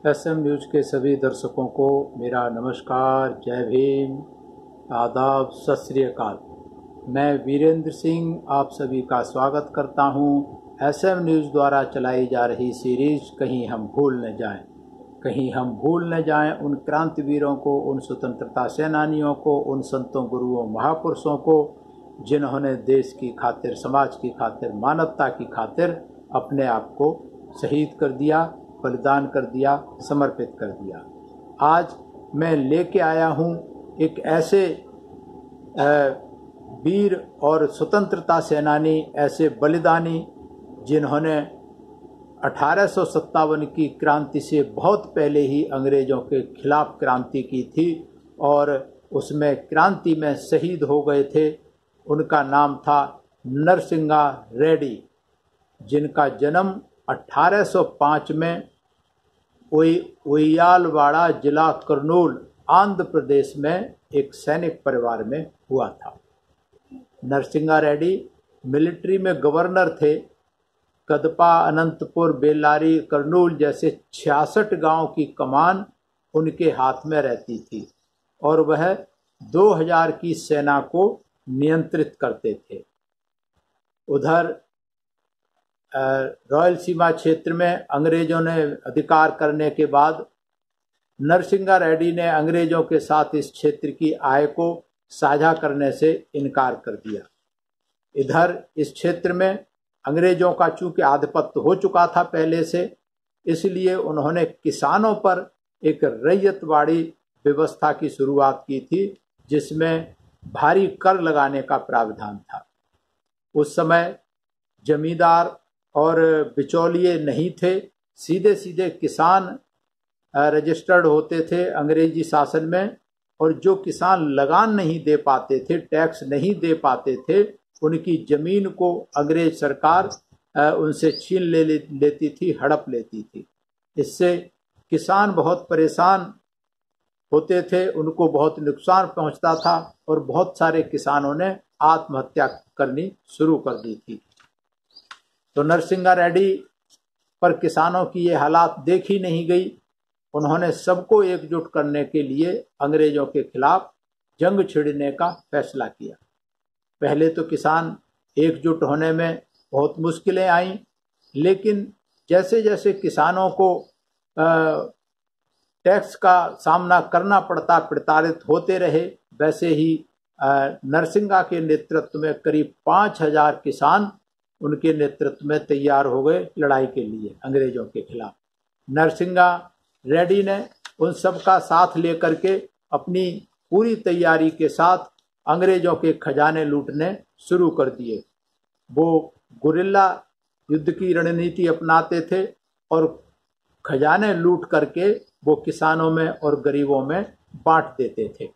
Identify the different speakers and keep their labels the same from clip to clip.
Speaker 1: SM news के सभी दर्शकों को मेरा नमस्कार, जय भीम, आदाब, सत श्री अकाल। मैं वीरेंद्र सिंह आप सभी का स्वागत करता हूं एसएम न्यूज़ द्वारा चलाई जा रही सीरीज कहीं हम भूल न जाएं। कहीं हम भूल न जाएं उन क्रांतिवीरों को, उन स्वतंत्रता सेनानियों को, उन संतों, गुरुओं, महापुरुषों को जिन्होंने देश की खातिर, समाज की खातिर, मानवता की खातिर अपने आप को शहीद कर दिया, बलिदान कर दिया, समर्पित कर दिया। आज मैं लेके आया हूँ एक ऐसे वीर और स्वतंत्रता सेनानी, ऐसे बलिदानी जिन्होंने 1857 की क्रांति से बहुत पहले ही अंग्रेज़ों के खिलाफ क्रांति की थी और उसमें क्रांति में शहीद हो गए थे। उनका नाम था नरसिंगा रेड्डी, जिनका जन्म 1805 में उయ్యాలవాడ जिला कर्नूल, आंध्र प्रदेश में एक सैनिक परिवार में हुआ था। नरसिंगा रेड्डी मिलिट्री में गवर्नर थे। कदपा, अनंतपुर, बेल्लारी, कर्नूल जैसे 66 गांव की कमान उनके हाथ में रहती थी और वह 2000 की सेना को नियंत्रित करते थे। उधर रॉयल सीमा क्षेत्र में अंग्रेजों ने अधिकार करने के बाद नरसिंगा रेड्डी ने अंग्रेजों के साथ इस क्षेत्र की आय को साझा करने से इनकार कर दिया। इधर इस क्षेत्र में अंग्रेजों का चूंकि आधिपत्य हो चुका था पहले से, इसलिए उन्होंने किसानों पर एक रैयतवाड़ी व्यवस्था की शुरुआत की थी, जिसमें भारी कर लगाने का प्रावधान था। उस समय जमींदार और बिचौलिए नहीं थे, सीधे सीधे किसान रजिस्टर्ड होते थे अंग्रेजी शासन में, और जो किसान लगान नहीं दे पाते थे, टैक्स नहीं दे पाते थे, उनकी जमीन को अंग्रेज सरकार उनसे छीन लेती थी, हड़प लेती थी। इससे किसान बहुत परेशान होते थे, उनको बहुत नुकसान पहुंचता था और बहुत सारे किसानों ने आत्महत्या करनी शुरू कर दी थी। तो नरसिंगा रेड्डी पर किसानों की ये हालात देखी नहीं गई। उन्होंने सबको एकजुट करने के लिए अंग्रेजों के खिलाफ जंग छिड़ने का फैसला किया। पहले तो किसान एकजुट होने में बहुत मुश्किलें आईं, लेकिन जैसे जैसे किसानों को टैक्स का सामना करना पड़ता, प्रताड़ित होते रहे, वैसे ही नरसिंगा के नेतृत्व में करीब 5000 किसान उनके नेतृत्व में तैयार हो गए लड़ाई के लिए अंग्रेजों के खिलाफ। नरसिंगा रेड्डी ने उन सब का साथ लेकर के अपनी पूरी तैयारी के साथ अंग्रेजों के खजाने लूटने शुरू कर दिए। वो गुरिल्ला युद्ध की रणनीति अपनाते थे और खजाने लूट करके वो किसानों में और गरीबों में बांट देते थे।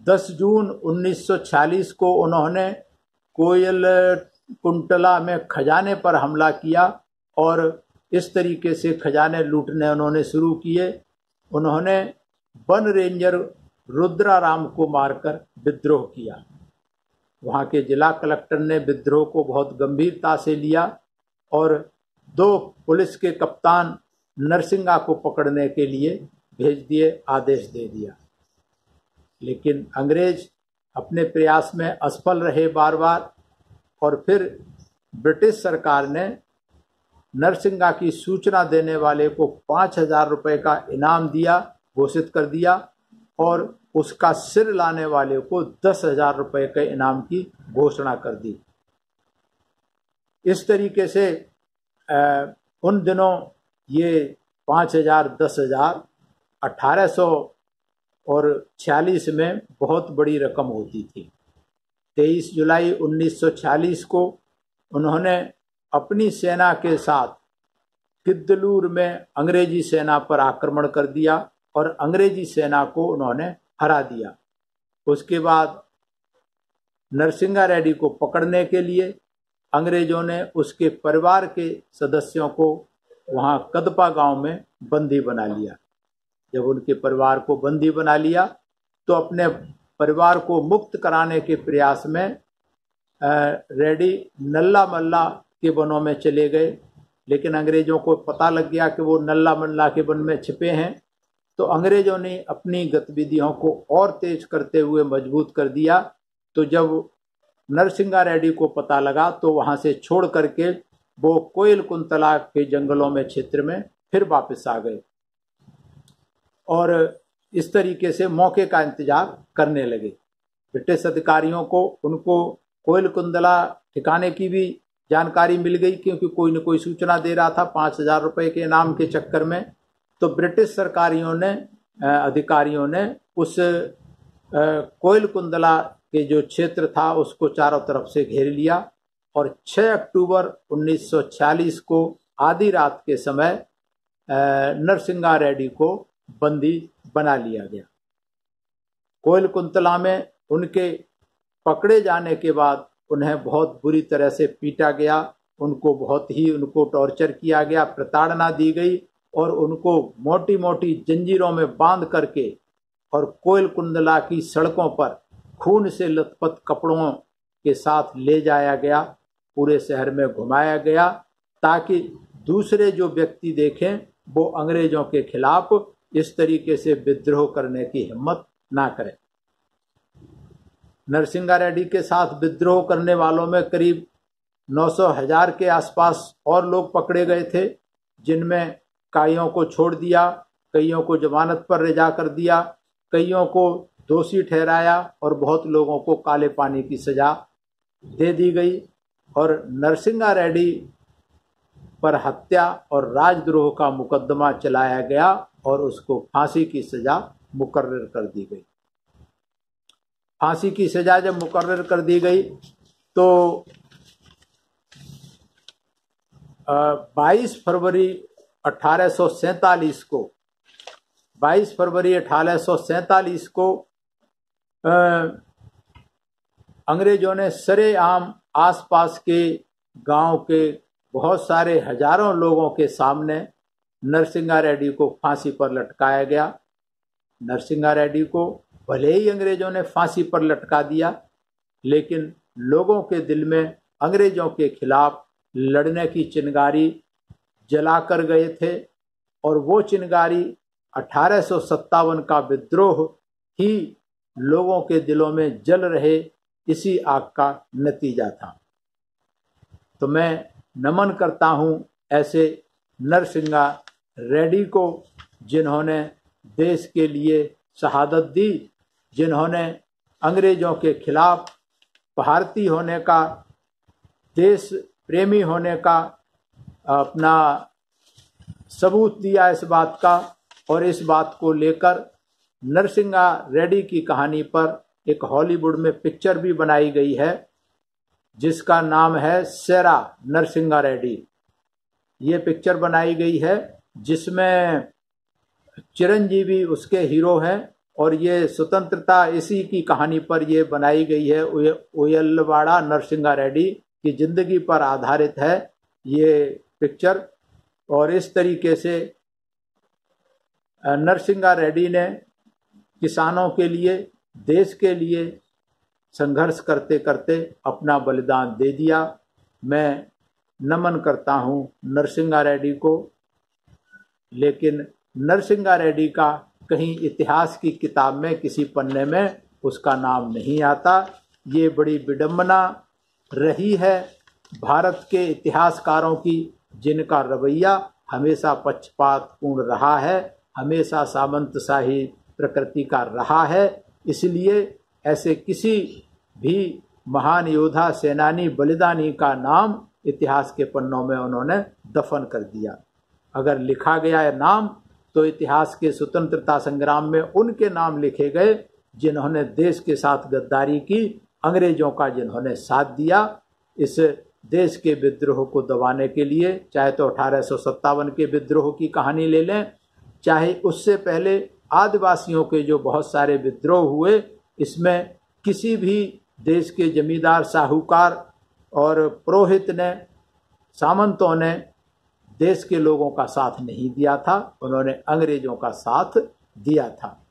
Speaker 1: 10 जून 1946 को उन्होंने कोयल कुंटला में खजाने पर हमला किया और इस तरीके से खजाने लूटने उन्होंने शुरू किए। उन्होंने वन रेंजर रुद्राराम को मारकर विद्रोह किया। वहाँ के जिला कलेक्टर ने विद्रोह को बहुत गंभीरता से लिया और 2 पुलिस के कप्तान नरसिंगा को पकड़ने के लिए भेज दिए, आदेश दे दिया। लेकिन अंग्रेज अपने प्रयास में असफल रहे बार बार, और फिर ब्रिटिश सरकार ने नरसिंगा की सूचना देने वाले को 5000 रुपये का इनाम दिया, घोषित कर दिया, और उसका सिर लाने वाले को 10,000 रुपये के इनाम की घोषणा कर दी। इस तरीके से उन दिनों ये 5000, 10,000 1846 में बहुत बड़ी रकम होती थी। 23 जुलाई 1946 को उन्होंने अपनी सेना के साथ किद्दलूर में अंग्रेजी सेना पर आक्रमण कर दिया और अंग्रेजी सेना को उन्होंने हरा दिया। उसके बाद नरसिंगा रेड्डी को पकड़ने के लिए अंग्रेजों ने उसके परिवार के सदस्यों को वहाँ कदपा गांव में बंदी बना लिया। जब उनके परिवार को बंदी बना लिया तो अपने परिवार को मुक्त कराने के प्रयास में रेड्डी नल्ला मल्ला के वनों में चले गए लेकिन अंग्रेजों को पता लग गया कि वो नल्ला मंडला के वन में छिपे हैं। तो अंग्रेजों ने अपनी गतिविधियों को और तेज करते हुए मजबूत कर दिया। तो जब नरसिंगा रेड्डी को पता लगा तो वहां से छोड़ करके वो कोयलकुंतला के जंगलों में क्षेत्र में फिर वापस आ गए और इस तरीके से मौके का इंतजार करने लगे। ब्रिटिश अधिकारियों को उनको कोयलकुंतला ठिकाने की भी जानकारी मिल गई, क्योंकि कोई न कोई सूचना दे रहा था 5,000 रुपए के इनाम के चक्कर में। तो ब्रिटिश सरकारियों ने अधिकारियों ने उस कोयलकुंतला के जो क्षेत्र था उसको चारों तरफ से घेर लिया और 6 अक्टूबर 1946 को आधी रात के समय नरसिंगा रेड्डी को बंदी बना लिया गया। कोयलकुंतला में उनके पकड़े जाने के बाद उन्हें बहुत बुरी तरह से पीटा गया, उनको टॉर्चर किया गया, प्रताड़ना दी गई और उनको मोटी मोटी जंजीरों में बांध करके और कोयलकुंतला की सड़कों पर खून से लथपथ कपड़ों के साथ ले जाया गया, पूरे शहर में घुमाया गया ताकि दूसरे जो व्यक्ति देखें वो अंग्रेजों के खिलाफ इस तरीके से विद्रोह करने की हिम्मत ना करें। नरसिंगा रेड्डी के साथ विद्रोह करने वालों में करीब 900,000 के आसपास और लोग पकड़े गए थे, जिनमें कईयों को छोड़ दिया, कईयों को जमानत पर रिहा कर दिया, कईयों को दोषी ठहराया और बहुत लोगों को काले पानी की सजा दे दी गई और नरसिंगा रेड्डी पर हत्या और राजद्रोह का मुकदमा चलाया गया और उसको फांसी की सजा मुकर्रर कर दी गई। फांसी की सजा जब मुकर्रर कर दी गई तो 22 फरवरी 1847 को अंग्रेजों ने सरेआम आसपास के गांव के बहुत सारे हजारों लोगों के सामने नरसिंगा रेड्डी को फांसी पर लटकाया गया। नरसिंगा रेड्डी को भले ही अंग्रेजों ने फांसी पर लटका दिया, लेकिन लोगों के दिल में अंग्रेजों के खिलाफ लड़ने की चिंगारी जलाकर गए थे और वो चिंगारी 1857 का विद्रोह ही लोगों के दिलों में जल रहे इसी आग का नतीजा था। तो मैं नमन करता हूं ऐसे नरसिंगा रेड्डी को, जिन्होंने देश के लिए शहादत दी, जिन्होंने अंग्रेजों के खिलाफ भारतीय होने का, देश प्रेमी होने का अपना सबूत दिया इस बात का। और इस बात को लेकर नरसिंगा रेड्डी की कहानी पर एक हॉलीवुड में पिक्चर भी बनाई गई है जिसका नाम है सेरा नरसिंगा रेड्डी। ये पिक्चर बनाई गई है जिसमें चिरंजीवी उसके हीरो हैं और ये स्वतंत्रता इसी की कहानी पर ये बनाई गई है। उयलवाड़ा नरसिंगा रेड्डी की जिंदगी पर आधारित है ये पिक्चर। और इस तरीके से नरसिंगा रेड्डी ने किसानों के लिए, देश के लिए संघर्ष करते करते अपना बलिदान दे दिया। मैं नमन करता हूं नरसिंगा रेड्डी को, लेकिन नरसिंगा रेड्डी का कहीं इतिहास की किताब में किसी पन्ने में उसका नाम नहीं आता। ये बड़ी विडंबना रही है भारत के इतिहासकारों की, जिनका रवैया हमेशा पक्षपातपूर्ण रहा है, हमेशा सामंतशाही प्रकृति का रहा है। इसलिए ऐसे किसी भी महान योद्धा, सेनानी, बलिदानी का नाम इतिहास के पन्नों में उन्होंने दफन कर दिया। अगर लिखा गया है नाम तो इतिहास के स्वतंत्रता संग्राम में उनके नाम लिखे गए जिन्होंने देश के साथ गद्दारी की, अंग्रेजों का जिन्होंने साथ दिया इस देश के विद्रोह को दबाने के लिए। चाहे तो 1857 के विद्रोह की कहानी ले लें, चाहे उससे पहले आदिवासियों के जो बहुत सारे विद्रोह हुए, इसमें किसी भी देश के जमींदार, साहूकार और पुरोहित ने, सामंतों ने देश के लोगों का साथ नहीं दिया था, उन्होंने अंग्रेजों का साथ दिया था।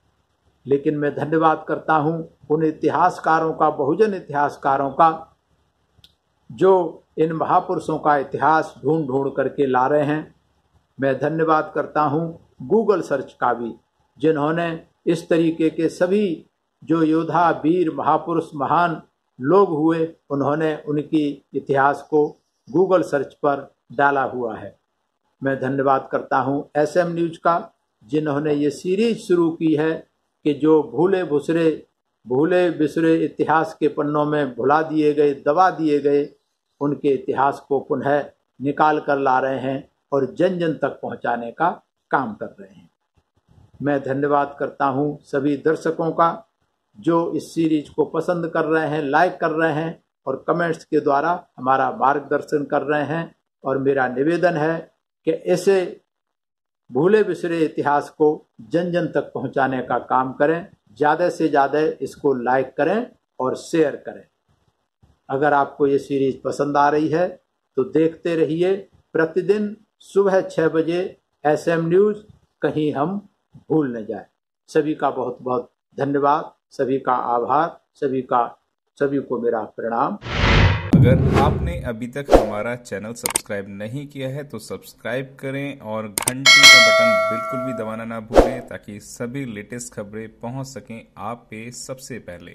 Speaker 1: लेकिन मैं धन्यवाद करता हूं उन इतिहासकारों का, बहुजन इतिहासकारों का, जो इन महापुरुषों का इतिहास ढूंढ ढूंढ करके ला रहे हैं। मैं धन्यवाद करता हूं गूगल सर्च का भी, जिन्होंने इस तरीके के सभी जो योद्धा, वीर, महापुरुष, महान लोग हुए, उन्होंने उनकी इतिहास को गूगल सर्च पर डाला हुआ है। मैं धन्यवाद करता हूं SM न्यूज का, जिन्होंने ये सीरीज शुरू की है कि जो भूले बिसरे इतिहास के पन्नों में भुला दिए गए, दबा दिए गए, उनके इतिहास को पुनः निकाल कर ला रहे हैं और जन जन तक पहुंचाने का काम कर रहे हैं। मैं धन्यवाद करता हूं सभी दर्शकों का जो इस सीरीज को पसंद कर रहे हैं, लाइक कर रहे हैं और कमेंट्स के द्वारा हमारा मार्गदर्शन कर रहे हैं। और मेरा निवेदन है कि ऐसे भूले बिसरे इतिहास को जन जन तक पहुंचाने का काम करें, ज़्यादा से ज़्यादा इसको लाइक करें और शेयर करें। अगर आपको ये सीरीज पसंद आ रही है तो देखते रहिए प्रतिदिन सुबह 6 बजे SM न्यूज़, कहीं हम भूल न जाए। सभी का बहुत बहुत धन्यवाद, सभी का आभार, सभी को मेरा प्रणाम।
Speaker 2: अगर आपने अभी तक हमारा चैनल सब्सक्राइब नहीं किया है तो सब्सक्राइब करें और घंटी का बटन बिल्कुल भी दबाना ना भूलें, ताकि सभी लेटेस्ट खबरें पहुंच सकें आप पे सबसे पहले।